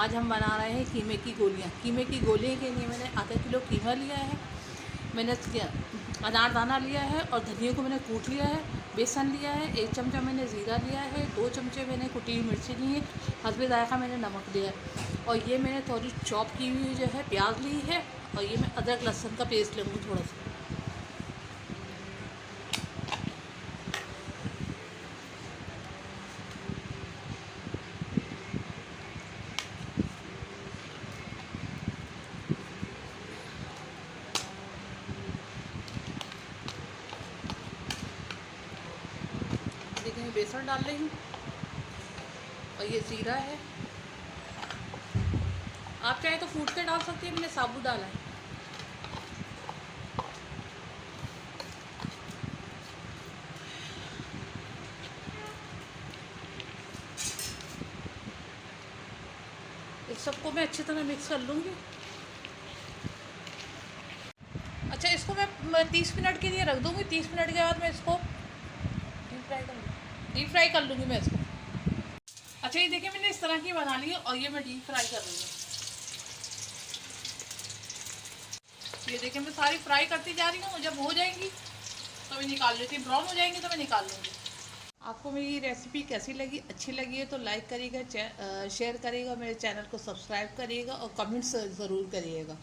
आज हम बना रहे हैं कीमे की गोलियाँ। कीमे की गोलियों के लिए मैंने आधा किलो कीमा लिया है, मैंने अनारदाना लिया है और धनिया को मैंने कूट लिया है, बेसन लिया है, 1 चमचा मैंने ज़ीरा लिया है, 2 चमचे मैंने कुटी हुई मिर्ची ली है, हस्बे जायक़ा मैंने नमक लिया है और ये मैंने थोड़ी चॉप की हुई जो है प्याज ली है और ये मैं अदरक लहसुन का पेस्ट लूँगी थोड़ा सा। देखिए मैं बेसन डाल रही हूँ और ये ज़ीरा है, आप चाहे तो फूट के डाल सकते हैं, मैंने साबुत डाला है। इस सबको मैं अच्छी तरह मिक्स कर लूँगी। अच्छा, इसको मैं 30 मिनट के लिए रख दूँगी। 30 मिनट के बाद मैं इसको डीप फ्राई कर लूँगी मैं इसको। अच्छा, ये देखिए मैंने इस तरह की बना ली है और ये मैं डीप फ्राई कर रही हूँ। ये देखिए मैं सारी फ्राई करती जा रही हूँ, जब हो जाएंगी तो मैं निकाल लेती हूँ, ब्राउन हो जाएंगी तो मैं निकाल लूँगी। आपको मेरी रेसिपी कैसी लगी, अच्छी लगी है तो लाइक करिएगा, शेयर करिएगा, मेरे चैनल को सब्सक्राइब करिएगा और कमेंट्स ज़रूर करिएगा।